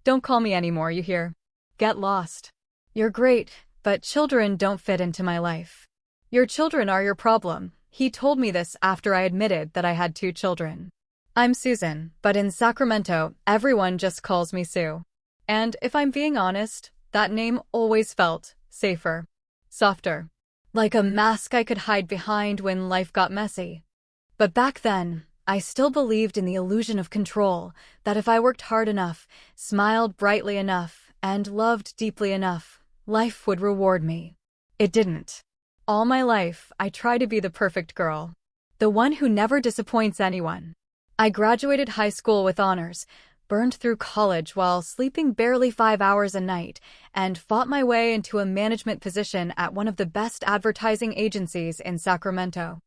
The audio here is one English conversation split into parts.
Don't call me anymore, you hear? Get lost. You're great, but children don't fit into my life. Your children are your problem. He told me this after I admitted that I had 2 children. I'm Susan, but in Sacramento, everyone just calls me Sue. And if I'm being honest, that name always felt safer, softer, like a mask I could hide behind when life got messy. But back then, I still believed in the illusion of control, that if I worked hard enough, smiled brightly enough, and loved deeply enough, life would reward me. It didn't. All my life, I tried to be the perfect girl, the one who never disappoints anyone. I graduated high school with honors, burned through college while sleeping barely 5 hours a night, and fought my way into a management position at one of the best advertising agencies in Sacramento.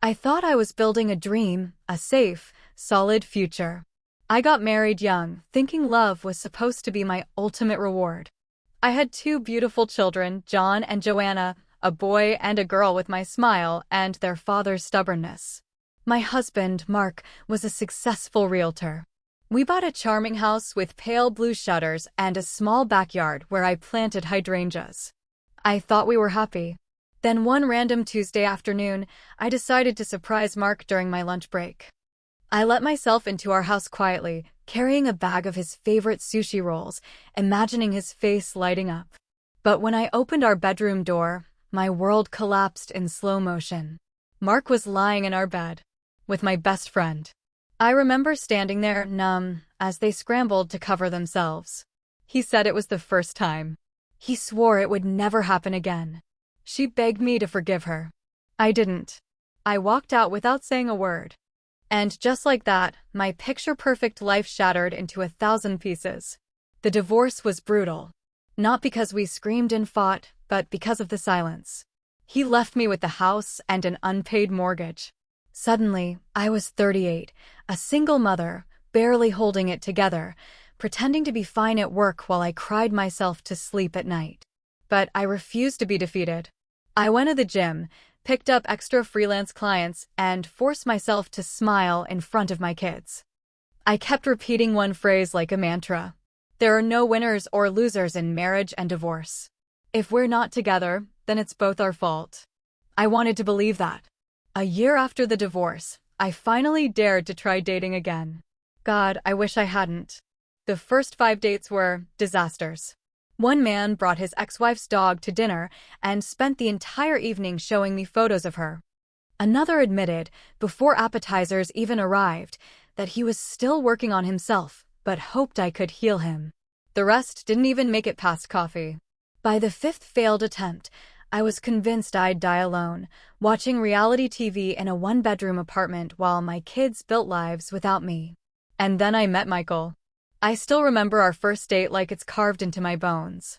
I thought I was building a dream, a safe, solid future. I got married young, thinking love was supposed to be my ultimate reward. I had 2 beautiful children, John and Joanna, a boy and a girl with my smile and their father's stubbornness. My husband, Mark, was a successful realtor. We bought a charming house with pale blue shutters and a small backyard where I planted hydrangeas. I thought we were happy. Then one random Tuesday afternoon, I decided to surprise Mark during my lunch break. I let myself into our house quietly, carrying a bag of his favorite sushi rolls, imagining his face lighting up. But when I opened our bedroom door, my world collapsed in slow motion. Mark was lying in our bed, with my best friend. I remember standing there, numb, as they scrambled to cover themselves. He said it was the first time. He swore it would never happen again. She begged me to forgive her. I didn't. I walked out without saying a word. And just like that, my picture-perfect life shattered into 1,000 pieces. The divorce was brutal. Not because we screamed and fought, but because of the silence. He left me with the house and an unpaid mortgage. Suddenly, I was 38, a single mother, barely holding it together, pretending to be fine at work while I cried myself to sleep at night. But I refused to be defeated. I went to the gym, picked up extra freelance clients, and forced myself to smile in front of my kids. I kept repeating one phrase like a mantra. There are no winners or losers in marriage and divorce. If we're not together, then it's both our fault. I wanted to believe that. A year after the divorce, I finally dared to try dating again. God, I wish I hadn't. The first 5 dates were disasters. One man brought his ex-wife's dog to dinner and spent the entire evening showing me photos of her. Another admitted, before appetizers even arrived, that he was still working on himself, but hoped I could heal him. The rest didn't even make it past coffee. By the 5th failed attempt, I was convinced I'd die alone, watching reality TV in a 1-bedroom apartment while my kids built lives without me. And then I met Michael. I still remember our first date like it's carved into my bones.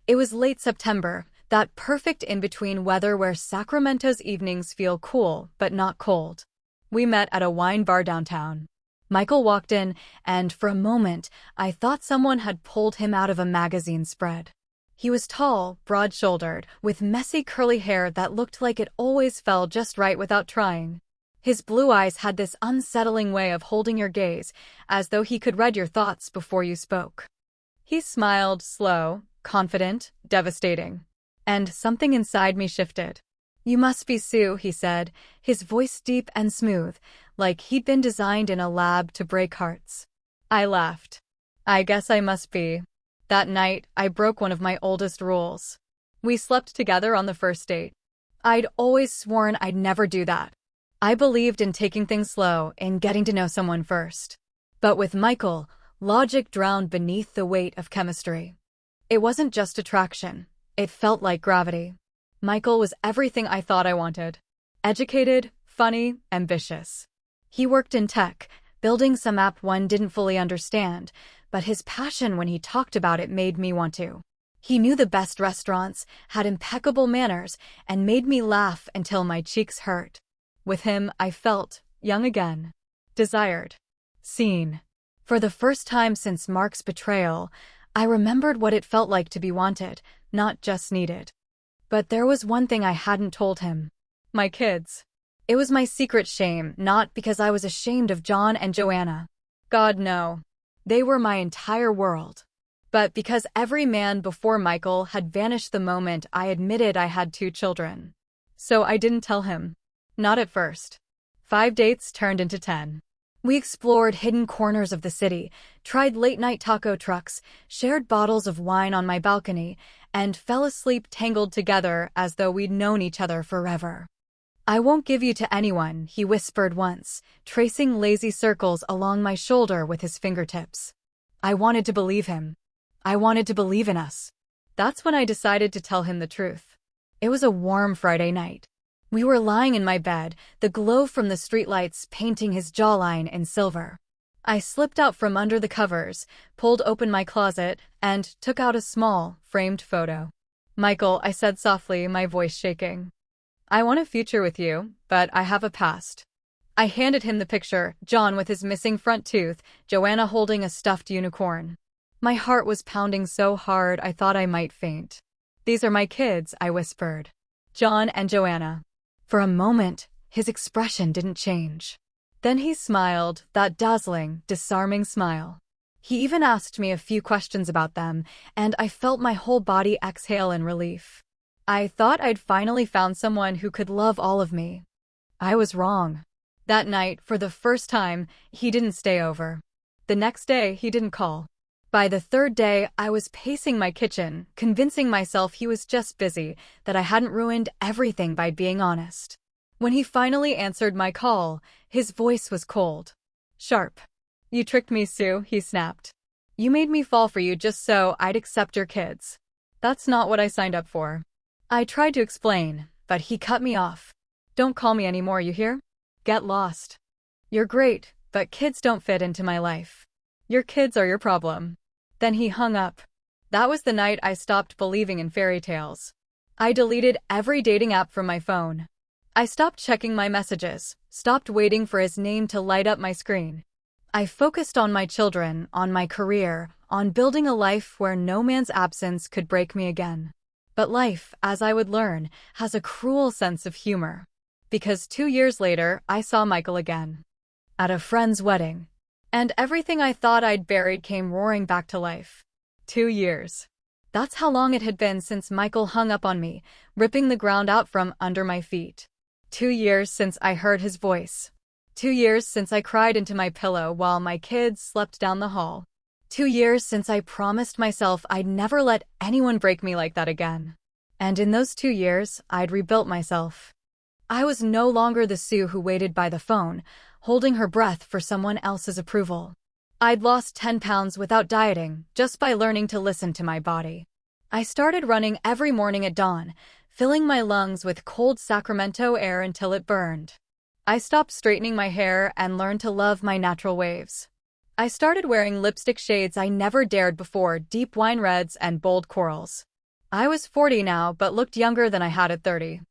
It was late September, that perfect in-between weather where Sacramento's evenings feel cool but not cold. We met at a wine bar downtown. Michael walked in, and for a moment, I thought someone had pulled him out of a magazine spread. He was tall, broad-shouldered, with messy curly hair that looked like it always fell just right without trying. His blue eyes had this unsettling way of holding your gaze, as though he could read your thoughts before you spoke. He smiled, slow, confident, devastating. And something inside me shifted. "You must be Sue," he said, his voice deep and smooth, like he'd been designed in a lab to break hearts. I laughed. I guess I must be. That night, I broke one of my oldest rules. We slept together on the first date. I'd always sworn I'd never do that. I believed in taking things slow, in getting to know someone first. But with Michael, logic drowned beneath the weight of chemistry. It wasn't just attraction. It felt like gravity. Michael was everything I thought I wanted. Educated, funny, ambitious. He worked in tech, building some app one didn't fully understand, but his passion when he talked about it made me want to. He knew the best restaurants, had impeccable manners, and made me laugh until my cheeks hurt. With him, I felt young again. Desired. Seen. For the first time since Mark's betrayal, I remembered what it felt like to be wanted, not just needed. But there was one thing I hadn't told him. My kids. It was my secret shame, not because I was ashamed of John and Joanna. God, no. They were my entire world. But because every man before Michael had vanished the moment I admitted I had 2 children. So I didn't tell him. Not at first. 5 dates turned into 10. We explored hidden corners of the city, tried late-night taco trucks, shared bottles of wine on my balcony, and fell asleep tangled together as though we'd known each other forever. "I won't give you to anyone," he whispered once, tracing lazy circles along my shoulder with his fingertips. I wanted to believe him. I wanted to believe in us. That's when I decided to tell him the truth. It was a warm Friday night. We were lying in my bed, the glow from the streetlights painting his jawline in silver. I slipped out from under the covers, pulled open my closet, and took out a small, framed photo. "Michael," I said softly, my voice shaking. "I want a future with you, but I have a past." I handed him the picture, John with his missing front tooth, Joanna holding a stuffed unicorn. My heart was pounding so hard I thought I might faint. "These are my kids," I whispered. "John and Joanna." For a moment, his expression didn't change. Then he smiled, that dazzling, disarming smile. He even asked me a few questions about them, and I felt my whole body exhale in relief. I thought I'd finally found someone who could love all of me. I was wrong. That night, for the first time, he didn't stay over. The next day, he didn't call. By the third day, I was pacing my kitchen, convincing myself he was just busy, that I hadn't ruined everything by being honest. When he finally answered my call, his voice was cold. Sharp. "You tricked me, Sue," he snapped. "You made me fall for you just so I'd accept your kids. That's not what I signed up for." I tried to explain, but he cut me off. "Don't call me anymore, you hear? Get lost. You're great, but kids don't fit into my life. Your kids are your problem." Then he hung up. That was the night I stopped believing in fairy tales. I deleted every dating app from my phone. I stopped checking my messages, stopped waiting for his name to light up my screen. I focused on my children, on my career, on building a life where no man's absence could break me again. But life, as I would learn, has a cruel sense of humor. Because 2 years later, I saw Michael again. At a friend's wedding. And everything I thought I'd buried came roaring back to life. 2 years. That's how long it had been since Michael hung up on me, ripping the ground out from under my feet. 2 years since I heard his voice. 2 years since I cried into my pillow while my kids slept down the hall. 2 years since I promised myself I'd never let anyone break me like that again. And in those 2 years, I'd rebuilt myself. I was no longer the Sue who waited by the phone, holding her breath for someone else's approval. I'd lost 10 pounds without dieting, just by learning to listen to my body. I started running every morning at dawn, filling my lungs with cold Sacramento air until it burned. I stopped straightening my hair and learned to love my natural waves. I started wearing lipstick shades I never dared before, deep wine reds and bold corals. I was 40 now, but looked younger than I had at 30.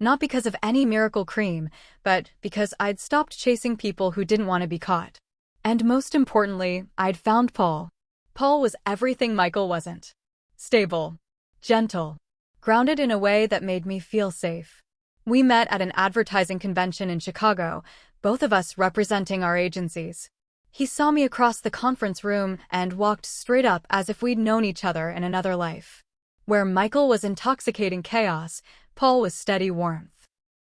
Not because of any miracle cream, but because I'd stopped chasing people who didn't want to be caught. And most importantly, I'd found Paul. Paul was everything Michael wasn't. Stable. Gentle. Grounded in a way that made me feel safe. We met at an advertising convention in Chicago, both of us representing our agencies. He saw me across the conference room and walked straight up as if we'd known each other in another life. Where Michael was intoxicating chaos, Paul was steady warmth.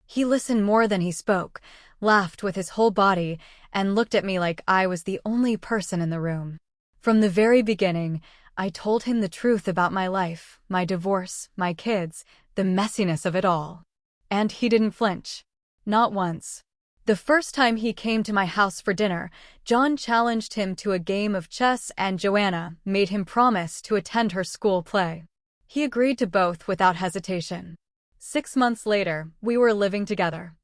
He listened more than he spoke, laughed with his whole body, and looked at me like I was the only person in the room. From the very beginning, I told him the truth about my life, my divorce, my kids, the messiness of it all. And he didn't flinch. Not once. The first time he came to my house for dinner, John challenged him to a game of chess and Joanna made him promise to attend her school play. He agreed to both without hesitation. 6 months later, we were living together.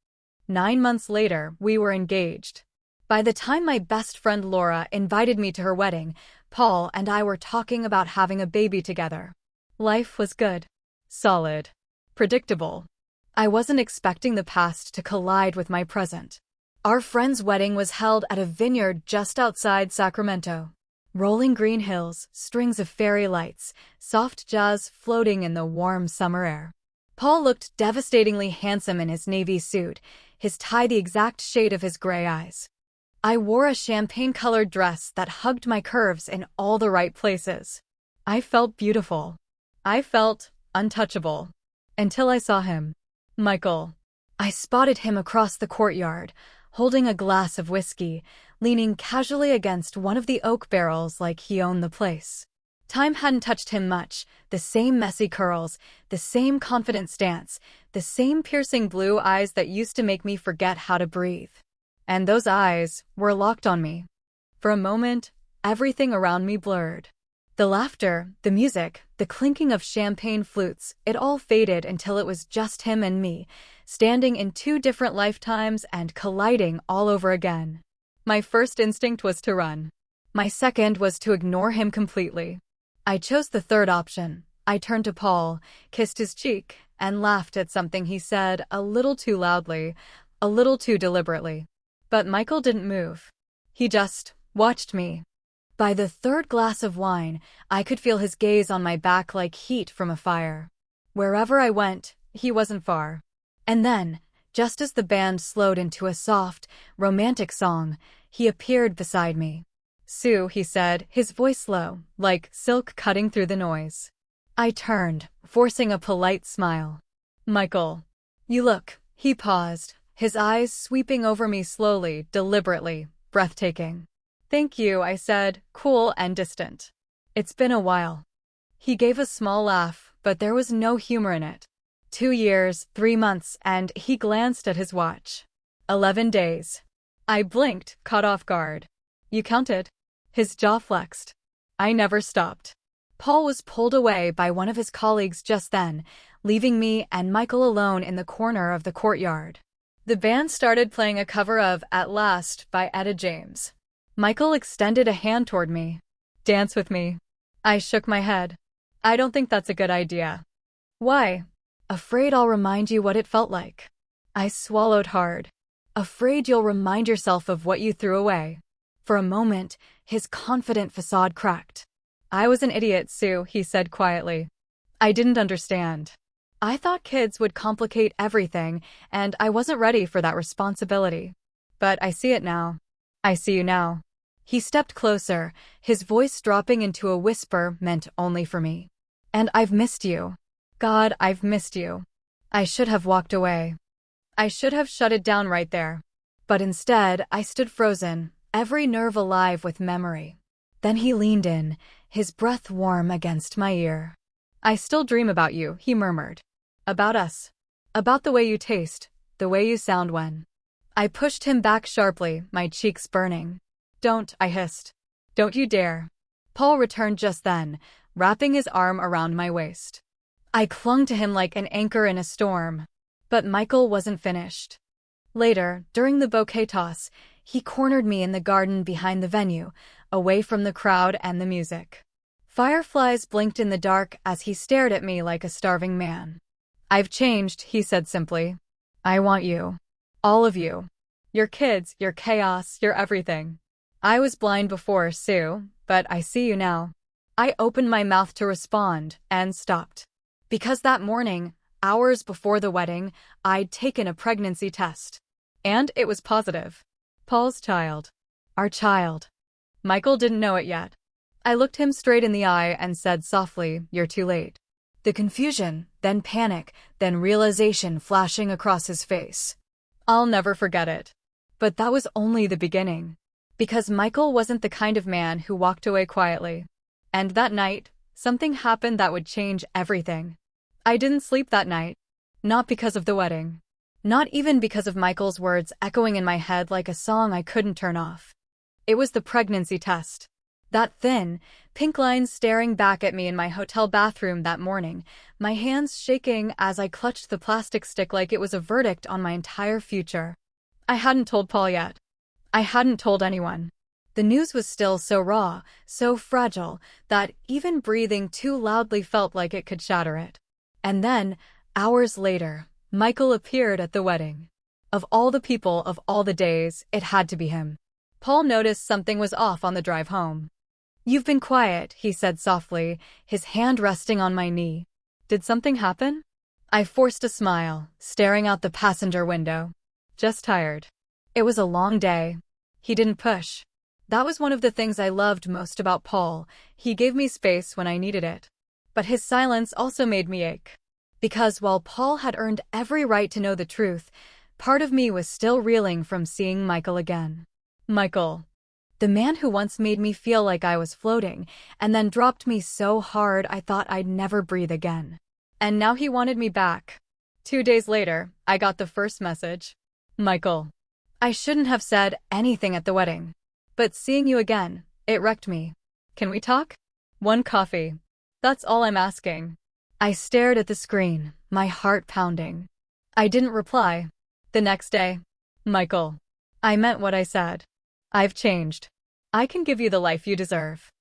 9 months later, we were engaged. By the time my best friend Laura invited me to her wedding, Paul and I were talking about having a baby together. Life was good. Solid. Predictable. I wasn't expecting the past to collide with my present. Our friend's wedding was held at a vineyard just outside Sacramento. Rolling green hills, strings of fairy lights, soft jazz floating in the warm summer air. Paul looked devastatingly handsome in his navy suit, his tie the exact shade of his gray eyes. I wore a champagne-colored dress that hugged my curves in all the right places. I felt beautiful. I felt untouchable. Until I saw him. Michael. I spotted him across the courtyard, holding a glass of whiskey, leaning casually against one of the oak barrels like he owned the place. Time hadn't touched him much, the same messy curls, the same confident stance, the same piercing blue eyes that used to make me forget how to breathe. And those eyes were locked on me. For a moment, everything around me blurred. The laughter, the music, the clinking of champagne flutes, it all faded until it was just him and me, standing in two different lifetimes and colliding all over again. My first instinct was to run. My second was to ignore him completely. I chose the third option. I turned to Paul, kissed his cheek, and laughed at something he said a little too loudly, a little too deliberately. But Michael didn't move. He just watched me. By the third glass of wine, I could feel his gaze on my back like heat from a fire. Wherever I went, he wasn't far. And then, just as the band slowed into a soft, romantic song, he appeared beside me. "Sue," he said, his voice low, like silk cutting through the noise. I turned, forcing a polite smile. "Michael, you look." He paused, his eyes sweeping over me slowly, deliberately, breathtaking. "Thank you," I said, cool and distant. "It's been a while." He gave a small laugh, but there was no humor in it. 2 years, 3 months, and he glanced at his watch. 11 days. I blinked, caught off guard. "You counted?" His jaw flexed. I never stopped. Paul was pulled away by one of his colleagues just then, leaving me and Michael alone in the corner of the courtyard. The band started playing a cover of "At Last" by Etta James. Michael extended a hand toward me. "Dance with me." I shook my head. "I don't think that's a good idea." "Why?" "Afraid I'll remind you what it felt like." I swallowed hard. "Afraid you'll remind yourself of what you threw away." For a moment, his confident facade cracked. "I was an idiot, Sue," he said quietly. I didn't understand. I thought kids would complicate everything, and I wasn't ready for that responsibility. But I see it now. I see you now. He stepped closer, his voice dropping into a whisper meant only for me. "And I've missed you. God, I've missed you." I should have walked away. I should have shut it down right there. But instead, I stood frozen, every nerve alive with memory. Then he leaned in, his breath warm against my ear. "I still dream about you," he murmured. "About us. About the way you taste, the way you sound when." I pushed him back sharply, my cheeks burning. "Don't," I hissed. "Don't you dare." Paul returned just then, wrapping his arm around my waist. I clung to him like an anchor in a storm. But Michael wasn't finished. Later, during the bouquet toss, he cornered me in the garden behind the venue, away from the crowd and the music. Fireflies blinked in the dark as he stared at me like a starving man. "I've changed," he said simply. "I want you. All of you. Your kids, your chaos, your everything. I was blind before, Sue, but I see you now." I opened my mouth to respond, and stopped. Because that morning, hours before the wedding, I'd taken a pregnancy test. And it was positive. Paul's child. Our child. Michael didn't know it yet. I looked him straight in the eye and said softly, "You're too late." The confusion, then panic, then realization flashing across his face. I'll never forget it. But that was only the beginning. Because Michael wasn't the kind of man who walked away quietly. And that night, something happened that would change everything. I didn't sleep that night. Not because of the wedding. Not even because of Michael's words echoing in my head like a song I couldn't turn off. It was the pregnancy test. That thin, pink line staring back at me in my hotel bathroom that morning, my hands shaking as I clutched the plastic stick like it was a verdict on my entire future. I hadn't told Paul yet. I hadn't told anyone. The news was still so raw, so fragile, that even breathing too loudly felt like it could shatter it. And then, hours later, Michael appeared at the wedding. Of all the people of all the days, it had to be him. Paul noticed something was off on the drive home. "You've been quiet," he said softly, his hand resting on my knee. "Did something happen?" I forced a smile, staring out the passenger window. "Just tired." It was a long day. He didn't push. That was one of the things I loved most about Paul. He gave me space when I needed it. But his silence also made me ache. Because while Paul had earned every right to know the truth, part of me was still reeling from seeing Michael again. Michael. The man who once made me feel like I was floating, and then dropped me so hard I thought I'd never breathe again. And now he wanted me back. 2 days later, I got the first message. Michael. I shouldn't have said anything at the wedding. But seeing you again, it wrecked me. Can we talk? One coffee. That's all I'm asking. I stared at the screen, my heart pounding. I didn't reply. The next day. Michael. I meant what I said. I've changed. I can give you the life you deserve.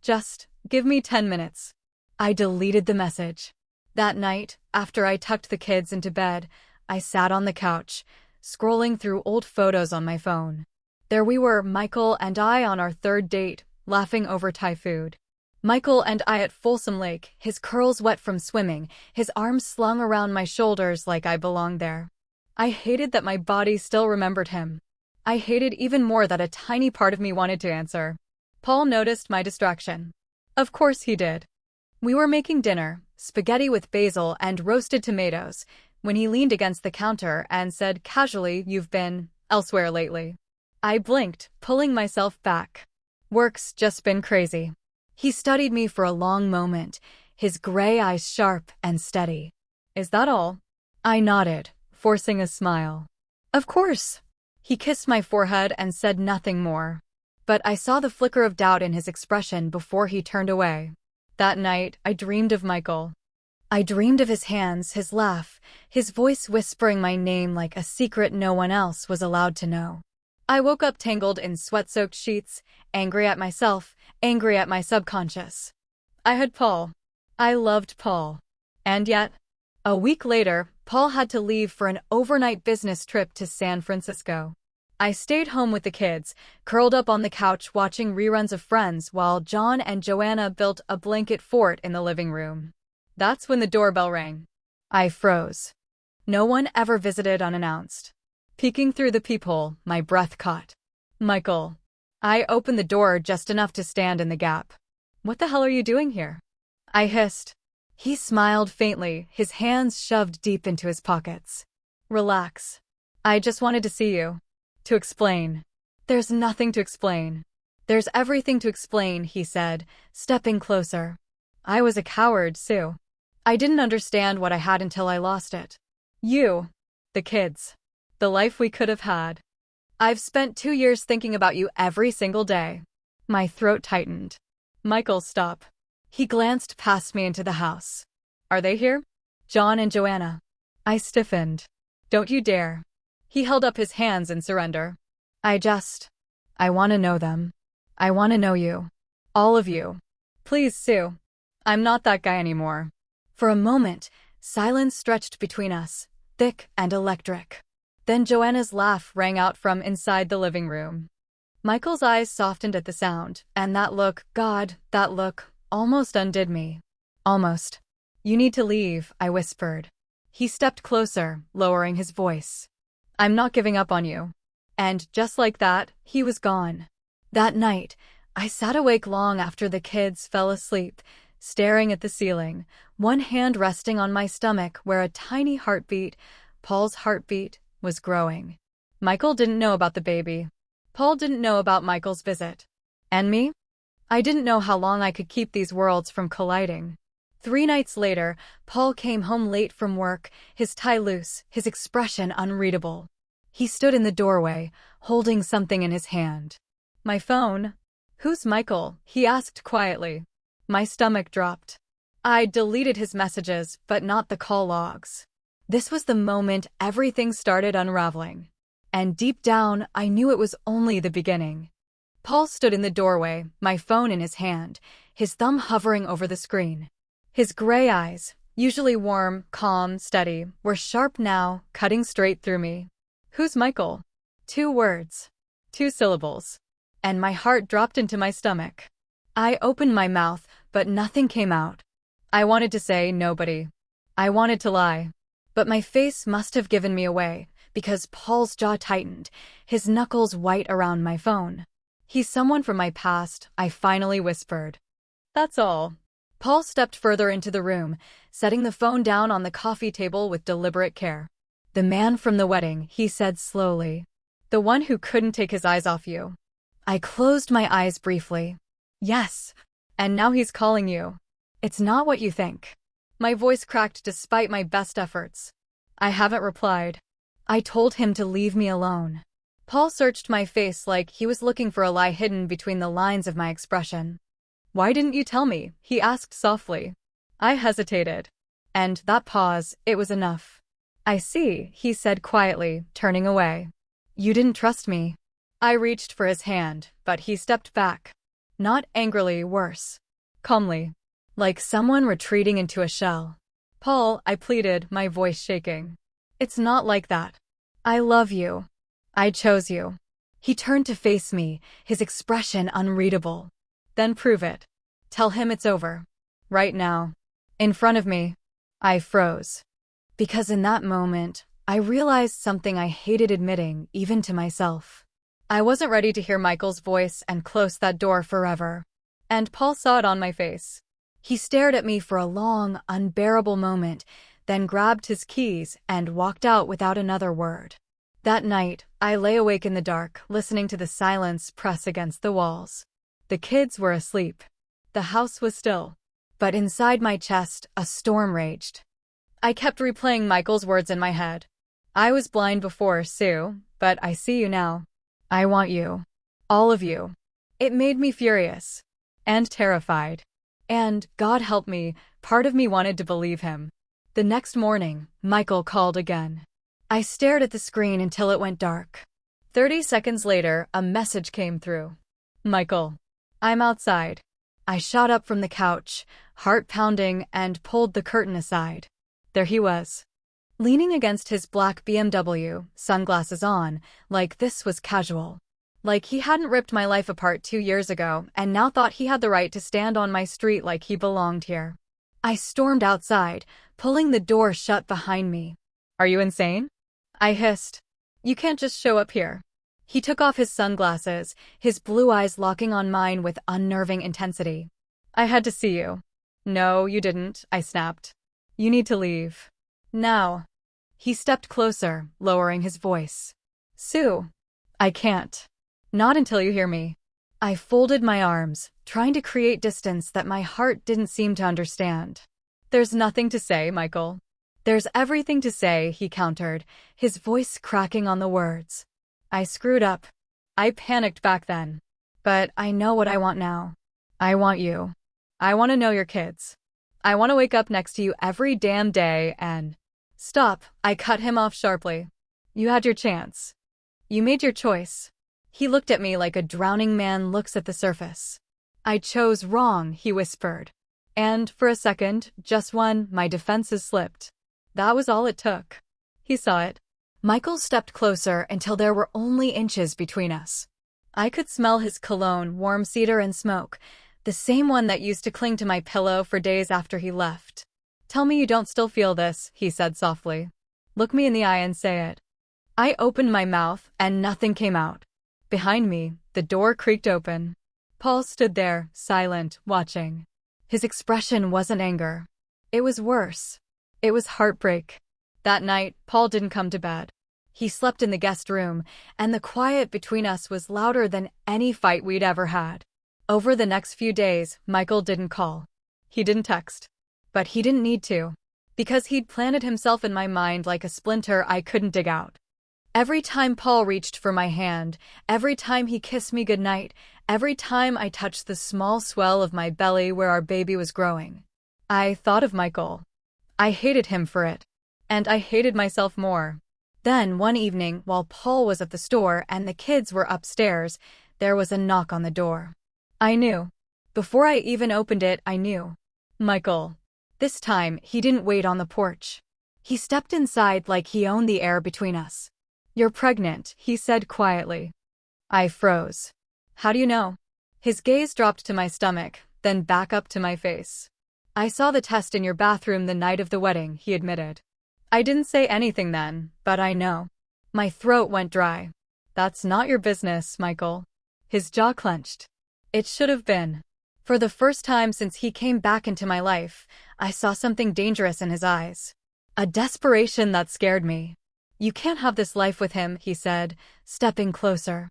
Just give me 10 minutes. I deleted the message. That night, after I tucked the kids into bed, I sat on the couch, scrolling through old photos on my phone. There we were, Michael and I on our third date, laughing over Thai food. Michael and I at Folsom Lake, his curls wet from swimming, his arms slung around my shoulders like I belonged there. I hated that my body still remembered him. I hated even more that a tiny part of me wanted to answer. Paul noticed my distraction. Of course he did. We were making dinner, spaghetti with basil and roasted tomatoes, when he leaned against the counter and said casually, "You've been elsewhere lately." I blinked, pulling myself back. Work's just been crazy. He studied me for a long moment, his gray eyes sharp and steady. Is that all? I nodded, forcing a smile. Of course. He kissed my forehead and said nothing more. But I saw the flicker of doubt in his expression before he turned away. That night, I dreamed of Michael. I dreamed of his hands, his laugh, his voice whispering my name like a secret no one else was allowed to know. I woke up tangled in sweat-soaked sheets, angry at myself, angry at my subconscious. I had Paul. I loved Paul. And yet, a week later, Paul had to leave for an overnight business trip to San Francisco. I stayed home with the kids, curled up on the couch watching reruns of Friends while John and Joanna built a blanket fort in the living room. That's when the doorbell rang. I froze. No one ever visited unannounced. Peeking through the peephole, my breath caught. Michael. I opened the door just enough to stand in the gap. What the hell are you doing here? I hissed. He smiled faintly, his hands shoved deep into his pockets. Relax. I just wanted to see you. To explain. There's nothing to explain. There's everything to explain, he said, stepping closer. I was a coward, Sue. I didn't understand what I had until I lost it. You. The kids. The life we could have had. I've spent 2 years thinking about you every single day. My throat tightened. Michael, stop. He glanced past me into the house. Are they here? John and Joanna. I stiffened. Don't you dare. He held up his hands in surrender. I want to know them. I want to know you. All of you. Please, Sue. I'm not that guy anymore. For a moment, silence stretched between us, thick and electric. Then Joanna's laugh rang out from inside the living room. Michael's eyes softened at the sound, and that look, God, that look, almost undid me. Almost. You need to leave, I whispered. He stepped closer, lowering his voice. I'm not giving up on you. And just like that, he was gone. That night, I sat awake long after the kids fell asleep, staring at the ceiling, one hand resting on my stomach where a tiny heartbeat, Paul's heartbeat, was growing. Michael didn't know about the baby. Paul didn't know about Michael's visit. And me? I didn't know how long I could keep these worlds from colliding. 3 nights later, Paul came home late from work, his tie loose, his expression unreadable. He stood in the doorway, holding something in his hand. My phone. Who's Michael? He asked quietly. My stomach dropped. I deleted his messages, but not the call logs. This was the moment everything started unraveling. And deep down, I knew it was only the beginning. Paul stood in the doorway, my phone in his hand, his thumb hovering over the screen. His gray eyes, usually warm, calm, steady, were sharp now, cutting straight through me. Who's Michael? 2 words. 2 syllables. And my heart dropped into my stomach. I opened my mouth, but nothing came out. I wanted to say nobody. I wanted to lie. But my face must have given me away, because Paul's jaw tightened, his knuckles white around my phone. He's someone from my past, I finally whispered. That's all. Paul stepped further into the room, setting the phone down on the coffee table with deliberate care. The man from the wedding, he said slowly. The one who couldn't take his eyes off you. I closed my eyes briefly. Yes. And now he's calling you. It's not what you think. My voice cracked despite my best efforts. I haven't replied. I told him to leave me alone. Paul searched my face like he was looking for a lie hidden between the lines of my expression. Why didn't you tell me? He asked softly. I hesitated. And that pause, it was enough. I see, he said quietly, turning away. You didn't trust me. I reached for his hand, but he stepped back. Not angrily, worse. Calmly. Like someone retreating into a shell. Paul, I pleaded, my voice shaking. It's not like that. I love you. I chose you. He turned to face me, his expression unreadable. Then prove it. Tell him it's over. Right now. In front of me. I froze. Because in that moment, I realized something I hated admitting, even to myself. I wasn't ready to hear Michael's voice and close that door forever. And Paul saw it on my face. He stared at me for a long, unbearable moment, then grabbed his keys and walked out without another word. That night, I lay awake in the dark, listening to the silence press against the walls. The kids were asleep. The house was still. But inside my chest, a storm raged. I kept replaying Michael's words in my head. I was blind before, Sue, but I see you now. I want you. All of you. It made me furious. And terrified. And, God help me, part of me wanted to believe him. The next morning, Michael called again. I stared at the screen until it went dark. 30 seconds later, a message came through. Michael. I'm outside. I shot up from the couch, heart pounding, and pulled the curtain aside. There he was. Leaning against his black BMW, sunglasses on, like this was casual. Like he hadn't ripped my life apart 2 years ago and now thought he had the right to stand on my street like he belonged here. I stormed outside, pulling the door shut behind me. Are you insane? I hissed. You can't just show up here. He took off his sunglasses, his blue eyes locking on mine with unnerving intensity. I had to see you. No, you didn't, I snapped. You need to leave. Now. He stepped closer, lowering his voice. Sue. I can't. Not until you hear me. I folded my arms, trying to create distance that my heart didn't seem to understand. There's nothing to say, Michael. There's everything to say, he countered, his voice cracking on the words. I screwed up. I panicked back then. But I know what I want now. I want you. I want to know your kids. I want to wake up next to you every damn day and... Stop, I cut him off sharply. You had your chance. You made your choice. He looked at me like a drowning man looks at the surface. I chose wrong, he whispered. And, for a second, just one, my defenses slipped. That was all it took. He saw it. Michael stepped closer until there were only inches between us. I could smell his cologne, warm cedar and smoke, the same one that used to cling to my pillow for days after he left. Tell me you don't still feel this, he said softly. Look me in the eye and say it. I opened my mouth, and nothing came out. Behind me, the door creaked open. Paul stood there, silent, watching. His expression wasn't anger. It was worse. It was heartbreak. That night, Paul didn't come to bed. He slept in the guest room, and the quiet between us was louder than any fight we'd ever had. Over the next few days, Michael didn't call. He didn't text. But he didn't need to. Because he'd planted himself in my mind like a splinter I couldn't dig out. Every time Paul reached for my hand, every time he kissed me goodnight, every time I touched the small swell of my belly where our baby was growing, I thought of Michael. I hated him for it. And I hated myself more. Then, one evening, while Paul was at the store and the kids were upstairs, there was a knock on the door. I knew. Before I even opened it, I knew. Michael. This time, he didn't wait on the porch. He stepped inside like he owned the air between us. You're pregnant, he said quietly. I froze. How do you know? His gaze dropped to my stomach, then back up to my face. I saw the test in your bathroom the night of the wedding, he admitted. I didn't say anything then, but I know. My throat went dry. That's not your business, Michael. His jaw clenched. It should have been. For the first time since he came back into my life, I saw something dangerous in his eyes. A desperation that scared me. "You can't have this life with him," he said, stepping closer.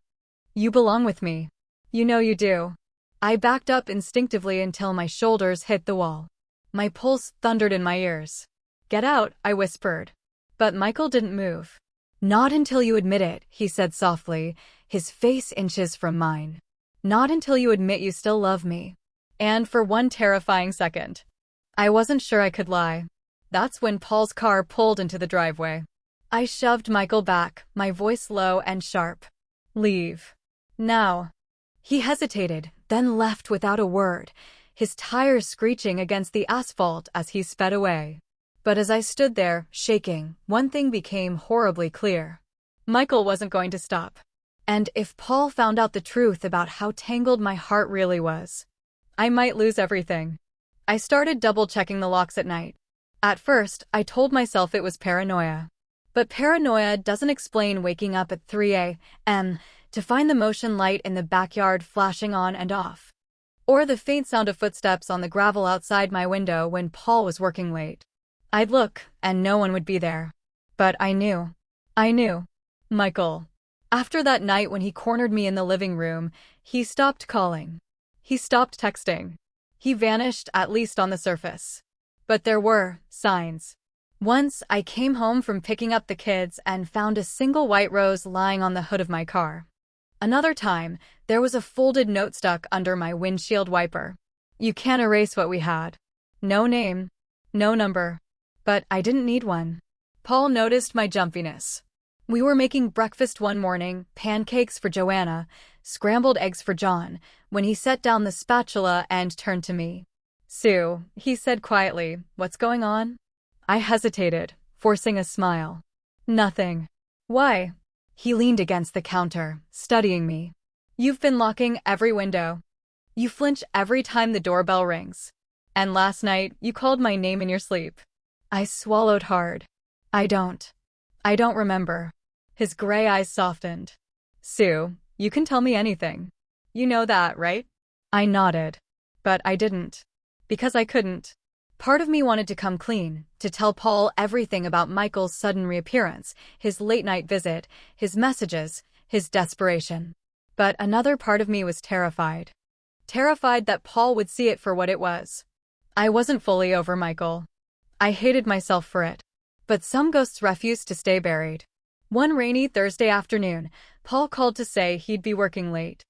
"You belong with me. You know you do." I backed up instinctively until my shoulders hit the wall. My pulse thundered in my ears. "Get out," I whispered. But Michael didn't move. "Not until you admit it," he said softly, his face inches from mine. "Not until you admit you still love me." And for one terrifying second, I wasn't sure I could lie. That's when Paul's car pulled into the driveway. I shoved Michael back, my voice low and sharp. "Leave. Now." He hesitated, then left without a word, his tires screeching against the asphalt as he sped away. But as I stood there, shaking, one thing became horribly clear. Michael wasn't going to stop. And if Paul found out the truth about how tangled my heart really was, I might lose everything. I started double-checking the locks at night. At first, I told myself it was paranoia. But paranoia doesn't explain waking up at 3 a.m. to find the motion light in the backyard flashing on and off, or the faint sound of footsteps on the gravel outside my window when Paul was working late. I'd look, and no one would be there. But I knew. Michael. After that night when he cornered me in the living room, he stopped calling. He stopped texting. He vanished, at least on the surface. But there were signs. Once, I came home from picking up the kids and found a single white rose lying on the hood of my car. Another time, there was a folded note stuck under my windshield wiper. "You can't erase what we had." No name, no number. But I didn't need one. Paul noticed my jumpiness. We were making breakfast one morning, pancakes for Joanna, scrambled eggs for John, when he set down the spatula and turned to me. "Sue," he said quietly, "what's going on?" I hesitated, forcing a smile. "Nothing." "Why?" He leaned against the counter, studying me. "You've been locking every window. You flinch every time the doorbell rings. And last night, you called my name in your sleep." I swallowed hard. I don't remember." His gray eyes softened. "Sue, you can tell me anything. You know that, right?" I nodded. But I didn't. Because I couldn't. Part of me wanted to come clean, to tell Paul everything about Michael's sudden reappearance, his late-night visit, his messages, his desperation. But another part of me was terrified. Terrified that Paul would see it for what it was. I wasn't fully over Michael. I hated myself for it. But some ghosts refuse to stay buried. One rainy Thursday afternoon, Paul called to say he'd be working late.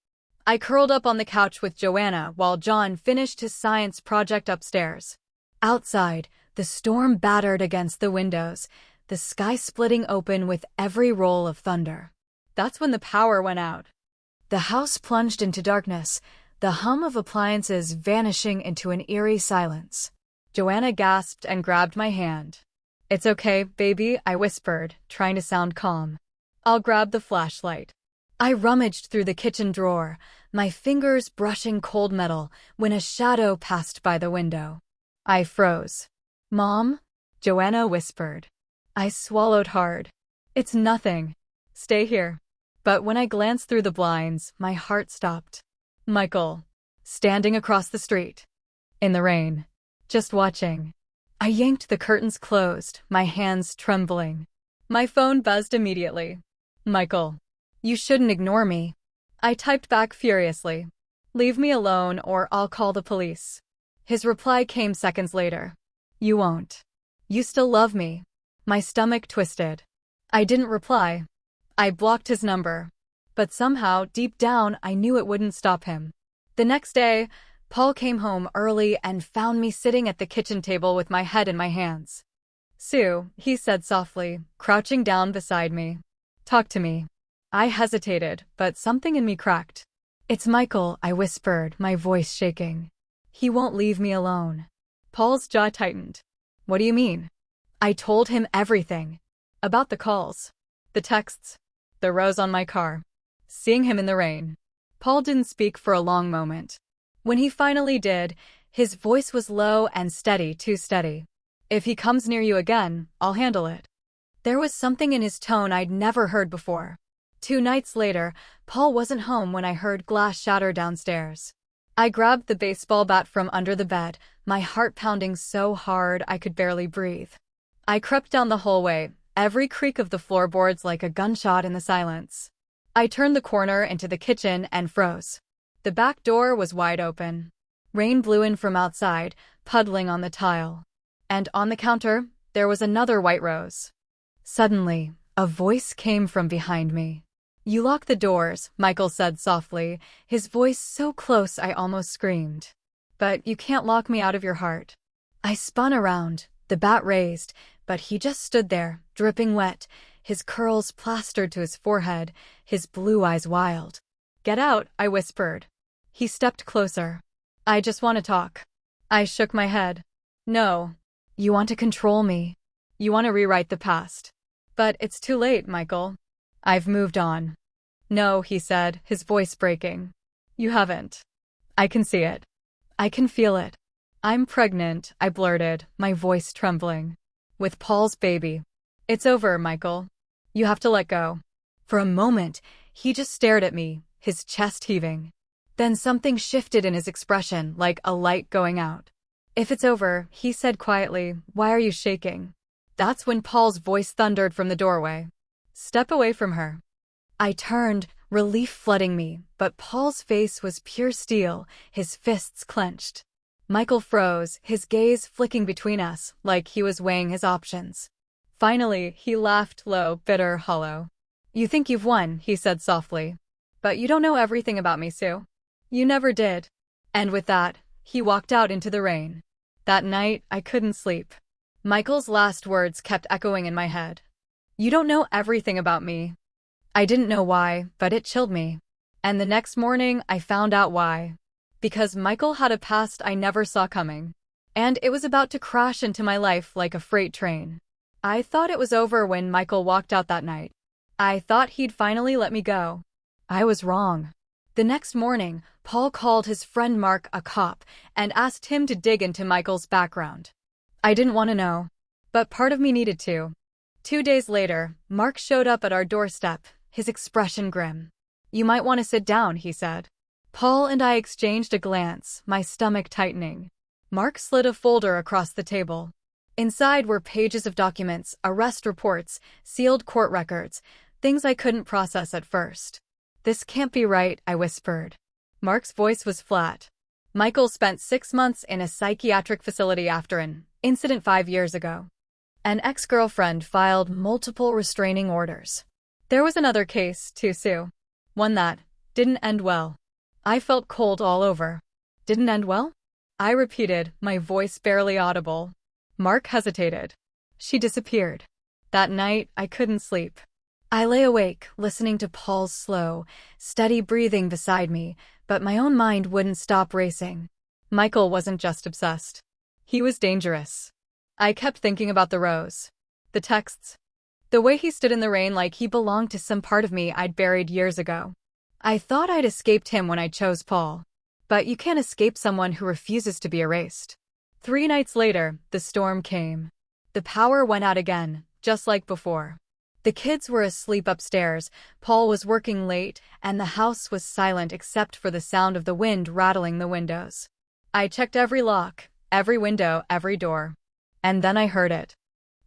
I curled up on the couch with Joanna while John finished his science project upstairs. Outside, the storm battered against the windows, the sky splitting open with every roll of thunder. That's when the power went out. The house plunged into darkness, the hum of appliances vanishing into an eerie silence. Joanna gasped and grabbed my hand. "It's okay, baby," I whispered, trying to sound calm. "I'll grab the flashlight." I rummaged through the kitchen drawer, my fingers brushing cold metal, when a shadow passed by the window. I froze. "Mom?" Joanna whispered. I swallowed hard. "It's nothing. Stay here." But when I glanced through the blinds, my heart stopped. Michael, standing across the street, in the rain, just watching. I yanked the curtains closed, my hands trembling. My phone buzzed immediately. "Michael, you shouldn't ignore me." I typed back furiously. "Leave me alone or I'll call the police." His reply came seconds later. "You won't. You still love me." My stomach twisted. I didn't reply. I blocked his number. But somehow, deep down, I knew it wouldn't stop him. The next day, Paul came home early and found me sitting at the kitchen table with my head in my hands. "Sue," he said softly, crouching down beside me. "Talk to me." I hesitated, but something in me cracked. "It's Michael," I whispered, my voice shaking. "He won't leave me alone." Paul's jaw tightened. "What do you mean?" I told him everything. About the calls, the texts, the rose on my car, seeing him in the rain. Paul didn't speak for a long moment. When he finally did, his voice was low and steady, too steady. "If he comes near you again, I'll handle it." There was something in his tone I'd never heard before. 2 nights later, Paul wasn't home when I heard glass shatter downstairs. I grabbed the baseball bat from under the bed, my heart pounding so hard I could barely breathe. I crept down the hallway, every creak of the floorboards like a gunshot in the silence. I turned the corner into the kitchen and froze. The back door was wide open. Rain blew in from outside, puddling on the tile. And on the counter, there was another white rose. Suddenly, a voice came from behind me. "You lock the doors," Michael said softly, his voice so close I almost screamed. "But you can't lock me out of your heart." I spun around, the bat raised, but he just stood there, dripping wet, his curls plastered to his forehead, his blue eyes wild. "Get out," I whispered. He stepped closer. "I just want to talk." I shook my head. "No. You want to control me. You want to rewrite the past. But it's too late, Michael. I've moved on." "No," he said, his voice breaking. "You haven't. I can see it. I can feel it. I'm pregnant," I blurted, my voice trembling. "With Paul's baby. It's over, Michael. You have to let go." For a moment, he just stared at me, his chest heaving. Then something shifted in his expression, like a light going out. "If it's over," he said quietly, "why are you shaking?" That's when Paul's voice thundered from the doorway. "Step away from her." I turned, relief flooding me, but Paul's face was pure steel, his fists clenched. Michael froze, his gaze flicking between us, like he was weighing his options. Finally, he laughed low, bitter, hollow. "You think you've won," he said softly. "But you don't know everything about me, Sue. You never did." And with that, he walked out into the rain. That night, I couldn't sleep. Michael's last words kept echoing in my head. "You don't know everything about me." I didn't know why, but it chilled me. And the next morning, I found out why. Because Michael had a past I never saw coming. And it was about to crash into my life like a freight train. I thought it was over when Michael walked out that night. I thought he'd finally let me go. I was wrong. The next morning, Paul called his friend Mark, a cop, and asked him to dig into Michael's background. I didn't want to know, but part of me needed to. 2 days later, Mark showed up at our doorstep, his expression grim. "You might want to sit down," he said. Paul and I exchanged a glance, my stomach tightening. Mark slid a folder across the table. Inside were pages of documents, arrest reports, sealed court records, things I couldn't process at first. "This can't be right," I whispered. Mark's voice was flat. "Michael spent 6 months in a psychiatric facility after an incident 5 years ago. An ex-girlfriend filed multiple restraining orders. There was another case, too, Sue. One that didn't end well." I felt cold all over. "Didn't end well?" I repeated, my voice barely audible. Mark hesitated. "She disappeared. That night, I couldn't sleep. I lay awake, listening to Paul's slow, steady breathing beside me, but my own mind wouldn't stop racing. Michael wasn't just obsessed. He was dangerous. I kept thinking about the rose. The texts. The way he stood in the rain like he belonged to some part of me I'd buried years ago. I thought I'd escaped him when I chose Paul. But you can't escape someone who refuses to be erased. 3 nights later, the storm came. The power went out again, just like before. The kids were asleep upstairs, Paul was working late, and the house was silent except for the sound of the wind rattling the windows. I checked every lock, every window, every door. And then I heard it.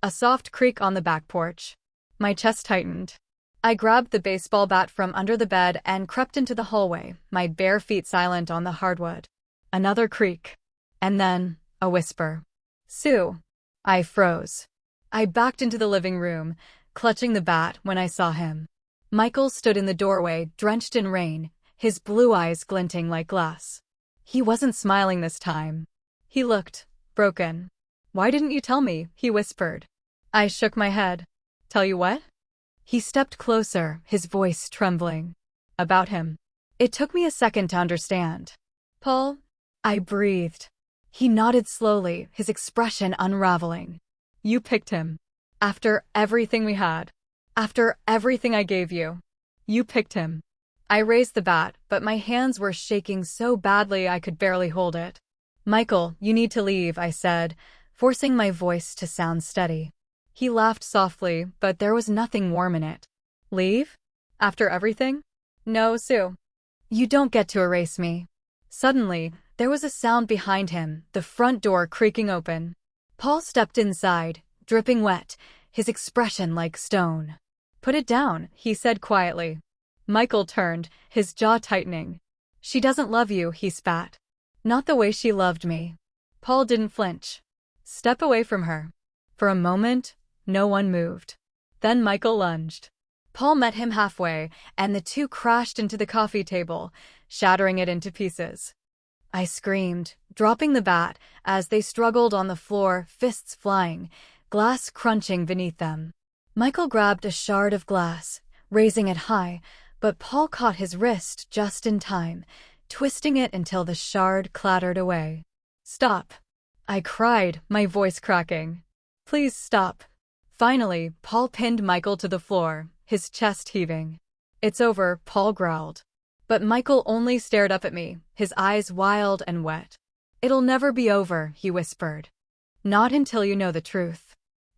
A soft creak on the back porch. My chest tightened. I grabbed the baseball bat from under the bed and crept into the hallway, my bare feet silent on the hardwood. Another creak. And then, a whisper. "Sue." I froze. I backed into the living room, clutching the bat when I saw him. Michael stood in the doorway, drenched in rain, his blue eyes glinting like glass. He wasn't smiling this time. He looked broken. "Why didn't you tell me?" he whispered. I shook my head. "Tell you what?" He stepped closer, his voice trembling. "About him." It took me a second to understand. "Paul?" I breathed. He nodded slowly, his expression unraveling. "You picked him. After everything we had. After everything I gave you. You picked him." I raised the bat, but my hands were shaking so badly I could barely hold it. "Michael, you need to leave," I said, forcing my voice to sound steady. He laughed softly, but there was nothing warm in it. "Leave?" After everything? No, Sue. You don't get to erase me. Suddenly, there was a sound behind him, the front door creaking open. Paul stepped inside, dripping wet, his expression like stone. Put it down, he said quietly. Michael turned, his jaw tightening. She doesn't love you, he spat. Not the way she loved me. Paul didn't flinch. Step away from her. For a moment, no one moved. Then Michael lunged. Paul met him halfway, and the two crashed into the coffee table, shattering it into pieces. I screamed, dropping the bat, as they struggled on the floor, fists flying, glass crunching beneath them. Michael grabbed a shard of glass, raising it high, but Paul caught his wrist just in time, twisting it until the shard clattered away. Stop! I cried, my voice cracking. Please stop. Finally, Paul pinned Michael to the floor, his chest heaving. It's over, Paul growled. But Michael only stared up at me, his eyes wild and wet. It'll never be over, he whispered. Not until you know the truth.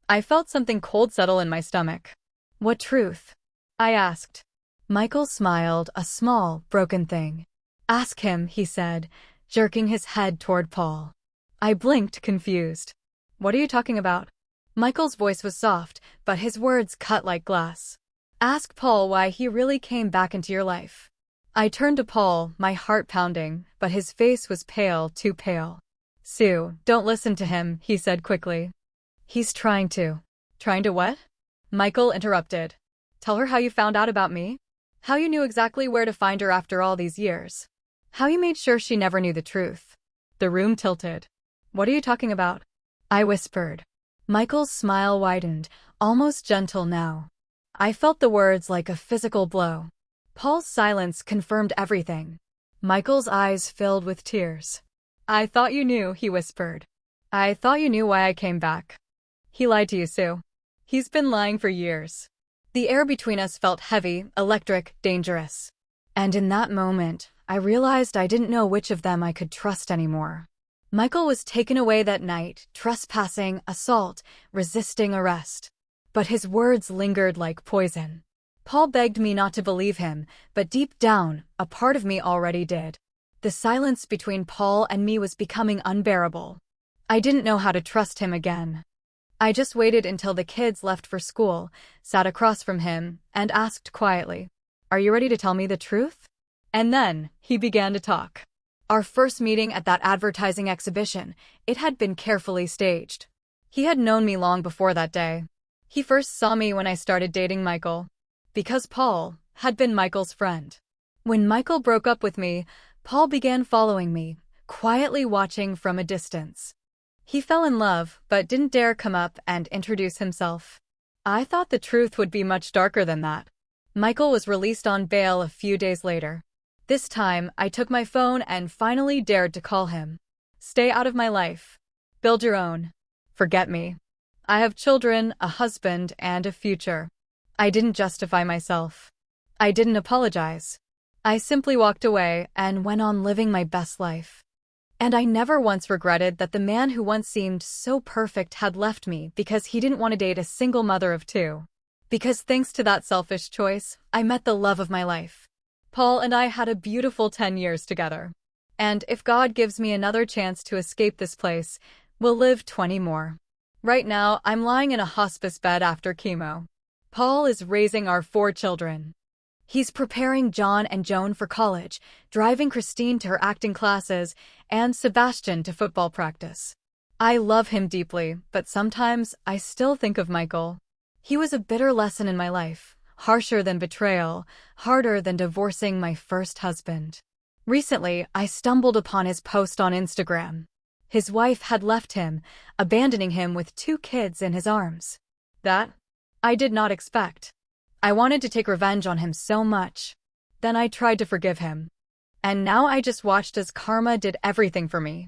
I felt something cold settle in my stomach. What truth? I asked. Michael smiled, a small, broken thing. Ask him, he said, jerking his head toward Paul. I blinked, confused. What are you talking about? Michael's voice was soft, but his words cut like glass. Ask Paul why he really came back into your life. I turned to Paul, my heart pounding, but his face was pale, too pale. Sue, don't listen to him, he said quickly. He's trying to. Trying to what? Michael interrupted. Tell her how you found out about me? How you knew exactly where to find her after all these years? How you made sure she never knew the truth? The room tilted. What are you talking about? I whispered. Michael's smile widened, almost gentle now. I felt the words like a physical blow. Paul's silence confirmed everything. Michael's eyes filled with tears. I thought you knew, he whispered. I thought you knew why I came back. He lied to you, Sue. He's been lying for years. The air between us felt heavy, electric, dangerous. And in that moment, I realized I didn't know which of them I could trust anymore. Michael was taken away that night, trespassing, assault, resisting arrest. But his words lingered like poison. Paul begged me not to believe him, but deep down, a part of me already did. The silence between Paul and me was becoming unbearable. I didn't know how to trust him again. I just waited until the kids left for school, sat across from him, and asked quietly, Are you ready to tell me the truth? And then, he began to talk. Our first meeting at that advertising exhibition, it had been carefully staged. He had known me long before that day. He first saw me when I started dating Michael. Because Paul had been Michael's friend. When Michael broke up with me, Paul began following me, quietly watching from a distance. He fell in love, but didn't dare come up and introduce himself. I thought the truth would be much darker than that. Michael was released on bail a few days later. This time, I took my phone and finally dared to call him. Stay out of my life. Build your own. Forget me. I have children, a husband, and a future. I didn't justify myself. I didn't apologize. I simply walked away and went on living my best life. And I never once regretted that the man who once seemed so perfect had left me because he didn't want to date a single mother of two. Because thanks to that selfish choice, I met the love of my life. Paul and I had a beautiful 10 years together. And if God gives me another chance to escape this place, we'll live 20 more. Right now, I'm lying in a hospice bed after chemo. Paul is raising our 4 children. He's preparing John and Joan for college, driving Christine to her acting classes, and Sebastian to football practice. I love him deeply, but sometimes I still think of Michael. He was a bitter lesson in my life, harsher than betrayal, harder than divorcing my first husband. Recently, I stumbled upon his post on Instagram. His wife had left him, abandoning him with 2 kids in his arms. That I did not expect. I wanted to take revenge on him so much. Then I tried to forgive him. And now I just watched as karma did everything for me.